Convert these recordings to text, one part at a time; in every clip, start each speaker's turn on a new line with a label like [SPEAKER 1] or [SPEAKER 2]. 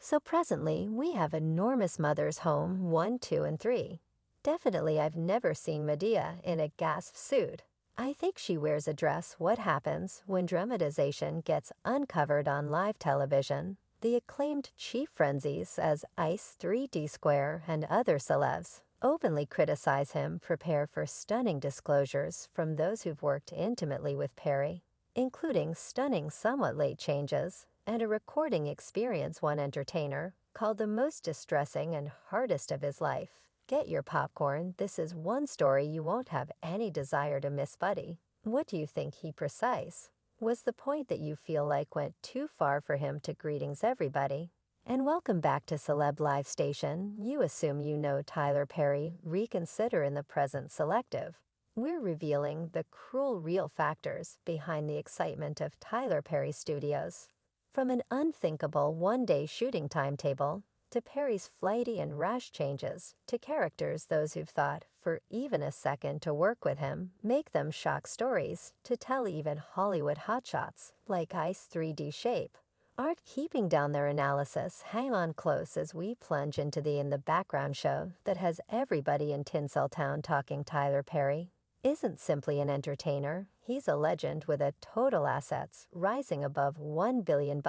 [SPEAKER 1] So presently, we have enormous Mother's Home 1, 2, and 3. Definitely, I've never seen Medea in a gasp suit. I think she wears a dress. What happens when dramatization gets uncovered on live television? The acclaimed Chief Frenzies as Ice 3D Square and other celebs openly criticize him. Prepare for stunning disclosures from those who've worked intimately with Perry, including stunning, somewhat late changes and a recording experience one entertainer called the most distressing and hardest of his life. Get your popcorn. This is one story you won't have any desire to miss, buddy. What do you think he precise? Was the point that you feel like went too far for him to greetings everybody? And welcome back to Celeb Live Station. You assume you know Tyler Perry. Reconsider in the present selective. We're revealing the cruel real factors behind the excitement of Tyler Perry Studios. From an unthinkable one-day shooting timetable, to Perry's flighty and rash changes, to characters those who've thought, for even a second to work with him, make them shock stories, to tell even Hollywood hotshots, like Ice 3D Shape, aren't keeping down their analysis. Hang on close as we plunge into the In the Background show that has everybody in Tinseltown talking. Tyler Perry isn't simply an entertainer, he's a legend with a total assets rising above $1 billion.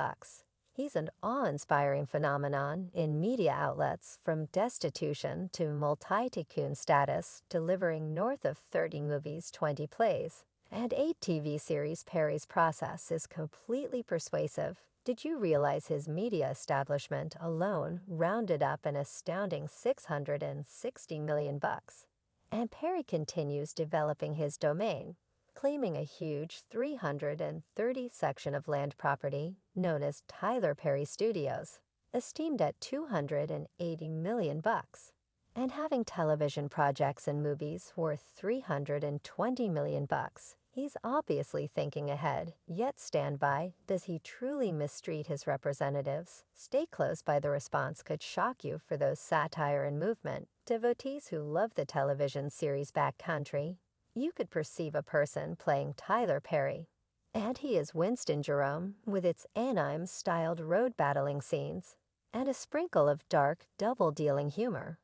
[SPEAKER 1] He's an awe-inspiring phenomenon in media outlets, from destitution to multi-tycoon status, delivering north of 30 movies, 20 plays, and 8 TV series. Perry's process is completely persuasive. Did you realize his media establishment alone rounded up an astounding $660 million? And Perry continues developing his domain, claiming a huge 330 section of land property known as Tyler Perry Studios, esteemed at $280 million, and having television projects and movies worth $320 million. He's obviously thinking ahead, yet stand by. Does he truly mistreat his representatives? Stay close, by the response could shock you for those satire and movement devotees who love the television series Backcountry. You could perceive a person playing Tyler Perry. And he is Winston Jerome, with its anime-styled road battling scenes, and a sprinkle of dark, double-dealing humor.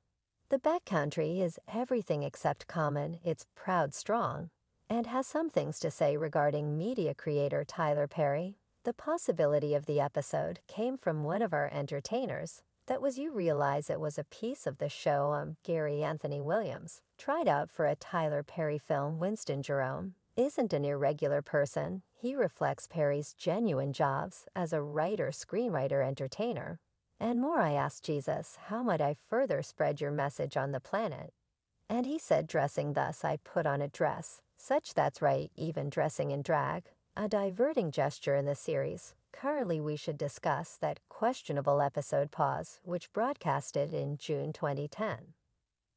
[SPEAKER 1] The Backcountry is everything except common. It's proud, strong, and has some things to say regarding media creator Tyler Perry. The possibility of the episode came from one of our entertainers. That was, you realize it was a piece of the show. Gary Anthony Williams tried out for a Tyler Perry film. Winston Jerome isn't an irregular person. He reflects Perry's genuine jobs as a writer, screenwriter, entertainer, and more. I asked Jesus, how might I further spread your message on the planet? And he said, dressing thus I put on a dress. Such, that's right, even dressing in drag, a diverting gesture in the series. Currently, we should discuss that questionable episode Pause, which broadcasted in June 2010.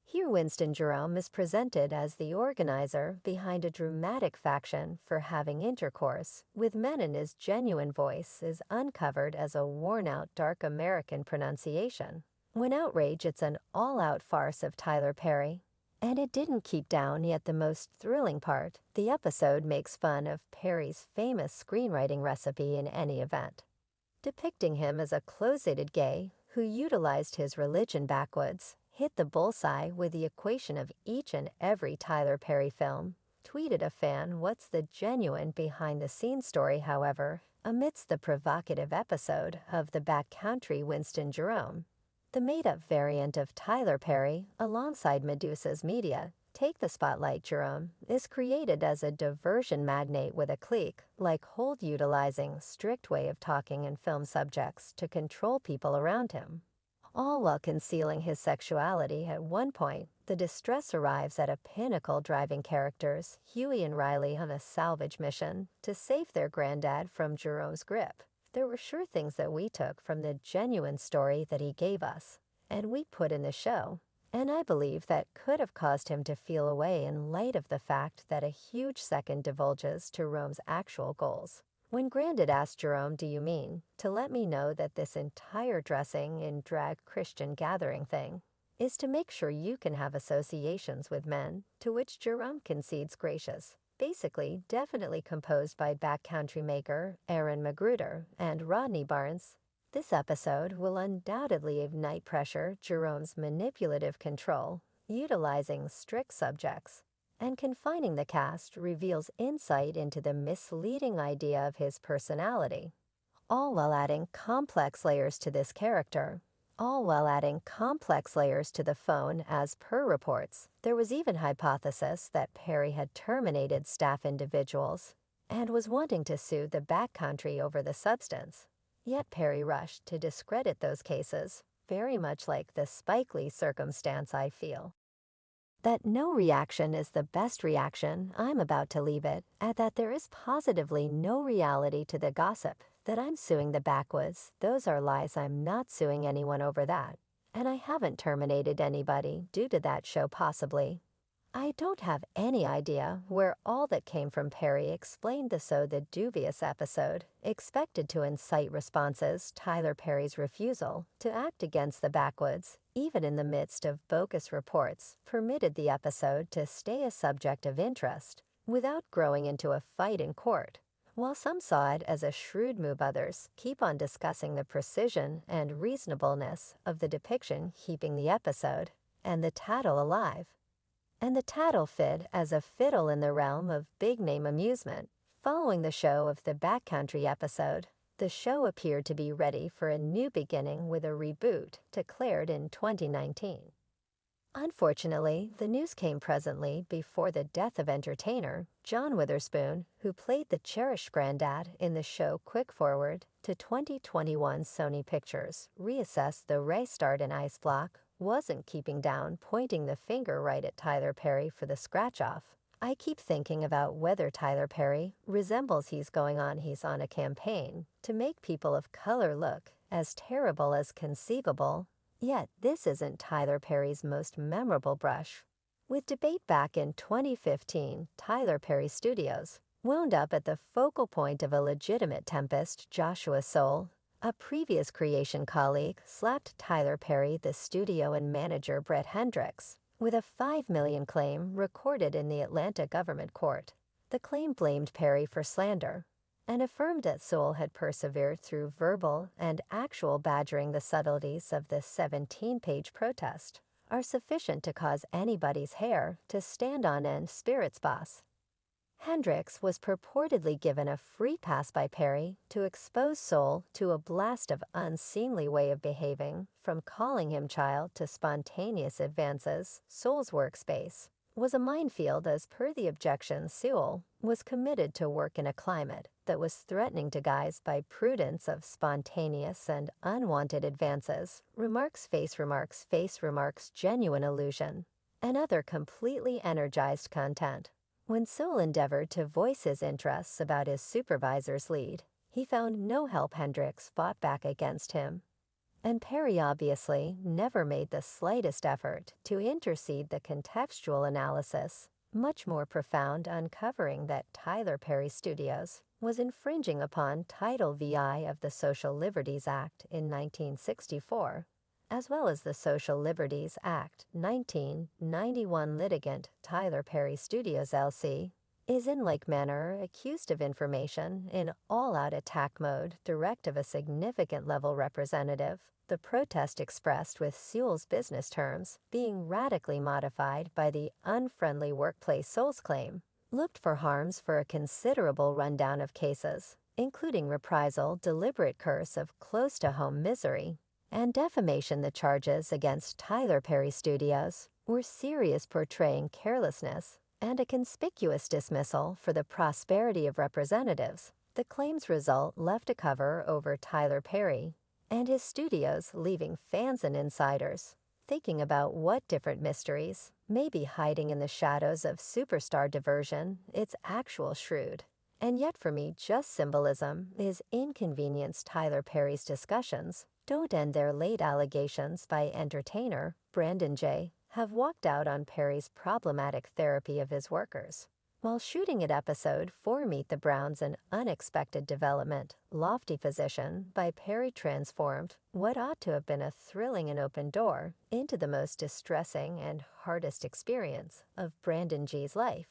[SPEAKER 1] Here Winston Jerome is presented as the organizer behind a dramatic faction for having intercourse with men, and his genuine voice is uncovered as a worn-out dark American pronunciation. When outrage, it's an all-out farce of Tyler Perry. And it didn't keep down. Yet the most thrilling part, the episode makes fun of Perry's famous screenwriting recipe in any event, depicting him as a closeted gay who utilized his religion backwoods, hit the bullseye with the equation of each and every Tyler Perry film. Tweeted a fan, what's the genuine behind-the-scenes story? However, amidst the provocative episode of the Backcountry, Winston Jerome, the made-up variant of Tyler Perry, alongside Medusa's media, take the spotlight. Jerome is created as a diversion magnate with a clique like Holt, utilizing strict way of talking and film subjects to control people around him, all while concealing his sexuality. At one point, the distress arrives at a pinnacle, driving characters Huey and Riley on a salvage mission to save their granddad from Jerome's grip. There were sure things that we took from the genuine story that he gave us, and we put in the show. And I believe that could have caused him to feel away in light of the fact that a huge second divulges to Jerome's actual goals. When Grandad asked Jerome, do you mean to let me know that this entire dressing in drag Christian gathering thing is to make sure you can have associations with men? To which Jerome concedes, gracious. Basically, definitely composed by Backcountry maker Aaron Magruder and Rodney Barnes. This episode will undoubtedly ignite pressure Jerome's manipulative control, utilizing strict subjects, and confining the cast reveals insight into the misleading idea of his personality, all while adding complex layers to this character. All while adding complex layers to the phone. As per reports, there was even hypothesis that Perry had terminated staff individuals and was wanting to sue the backcountry over the substance. Yet Perry rushed to discredit those cases, very much like the Spike Lee circumstance. I feel that no reaction is the best reaction. I'm about to leave it at that there is positively no reality to the gossip that I'm suing the backwoods. Those are lies. I'm not suing anyone over that. And I haven't terminated anybody due to that show possibly. I don't have any idea where all that came from. Perry explained the dubious episode, expected to incite responses. Tyler Perry's refusal to act against the backwoods, even in the midst of bogus reports, permitted the episode to stay a subject of interest without growing into a fight in court. While some saw it as a shrewd move, others keep on discussing the precision and reasonableness of the depiction, keeping the episode and the tattle alive. And the tattle fit as a fiddle in the realm of big-name amusement. Following the show of the backcountry episode, the show appeared to be ready for a new beginning with a reboot declared in 2019. Unfortunately, the news came presently before the death of entertainer John Witherspoon, who played the cherished granddad in the show. Quick forward to 2021, Sony Pictures reassessed the restart and Ice Block wasn't keeping down, pointing the finger right at Tyler Perry for the scratch-off. I keep thinking about whether Tyler Perry resembles he's on a campaign to make people of color look as terrible as conceivable. Yet this isn't Tyler Perry's most memorable brush. With debate back in 2015, Tyler Perry Studios wound up at the focal point of a legitimate tempest. Joshua Soule, a previous creation colleague, slapped Tyler Perry, the studio and manager Brett Hendricks, with a $5 million claim recorded in the Atlanta government court. The claim blamed Perry for slander and affirmed that Soule had persevered through verbal and actual badgering. The subtleties of the 17-page protest are sufficient to cause anybody's hair to stand on end. Spirits boss Hendricks was purportedly given a free pass by Perry to expose Soule to a blast of unseemly way of behaving, from calling him child to spontaneous advances. Soule's workspace was a minefield. As per the objections, Soule was committed to work in a climate that was threatening to guise by prudence of spontaneous and unwanted advances, face remarks, genuine illusion, and other completely energized content. When Soule endeavored to voice his interests about his supervisor's lead, he found no help. Hendricks fought back against him, and Perry obviously never made the slightest effort to intercede. The contextual analysis, much more profound, uncovering that Tyler Perry Studios was infringing upon Title VI of the Social Liberties Act in 1964, as well as the Social Liberties Act 1991. Litigant Tyler Perry Studios LC is in like manner accused of information in all-out attack mode direct of a significant level representative. The protest expressed with Soule's business terms being radically modified by the unfriendly workplace. Soule's claim looked for harms for a considerable rundown of cases, including reprisal, deliberate curse of close-to-home misery, and defamation. The charges against Tyler Perry Studios were serious, portraying carelessness and a conspicuous dismissal for the prosperity of representatives. The claims result left a cover over Tyler Perry and his studios, leaving fans and insiders thinking about what different mysteries may be hiding in the shadows of superstar diversion. It's actual shrewd, and yet for me just symbolism, is inconvenience. Tyler Perry's discussions don't end there. Late allegations by entertainer Brandon J. have walked out on Perry's problematic therapy of his workers. While shooting at episode 4, Meet the Browns, an unexpected development, lofty position by Perry transformed what ought to have been a thrilling and open door into the most distressing and hardest experience of Brandon G's life.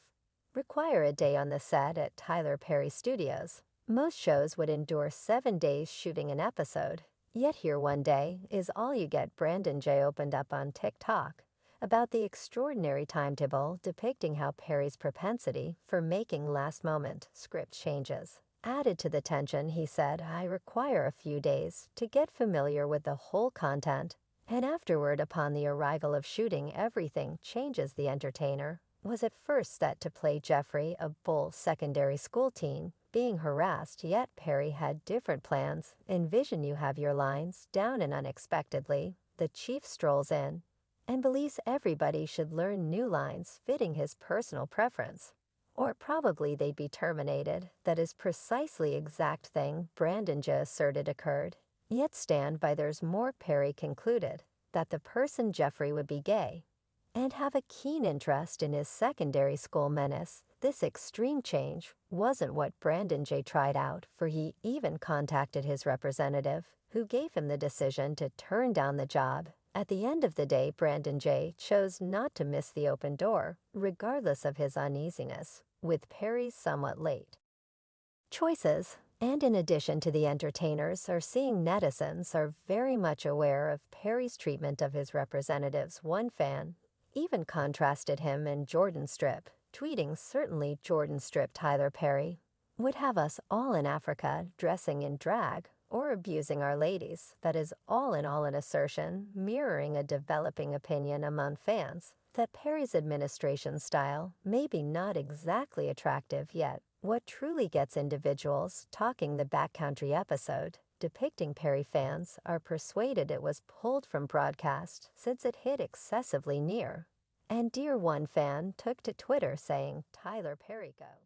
[SPEAKER 1] Require a day on the set at Tyler Perry Studios. Most shows would endure 7 days shooting an episode, Yet here one day is all you get. Brandon J opened up on TikTok about the extraordinary timetable depicting how Perry's propensity for making last-moment script changes added to the tension. He said, "I require a few days to get familiar with the whole content, and afterward, upon the arrival of shooting, everything changes." The entertainer was at first set to play Jeffrey, a bull secondary school teen being harassed, yet Perry had different plans. Envision you have your lines down and unexpectedly, the chief strolls in and believes everybody should learn new lines fitting his personal preference. Or probably they'd be terminated. That is precisely exact thing Brandon J asserted occurred. Yet stand by there's more. Perry concluded that the person Jeffrey would be gay and have a keen interest in his secondary school menace. This extreme change wasn't what Brandon J tried out, for he even contacted his representative, who gave him the decision to turn down the job. At the end of the day, Brandon J chose not to miss the open door, regardless of his uneasiness with Perry's somewhat late choices. And in addition to the entertainers are seeing, netizens are very much aware of Perry's treatment of his representatives. One fan even contrasted him and Jordan Strip, tweeting, "Certainly Jordan Strip Tyler Perry would have us all in Africa dressing in drag or abusing our ladies." That is all in all an assertion mirroring a developing opinion among fans that Perry's administration style may be not exactly attractive. Yet what truly gets individuals talking, the backcountry episode depicting Perry, fans are persuaded it was pulled from broadcast since it hit excessively near. And dear one fan took to Twitter saying, "Tyler Perry go."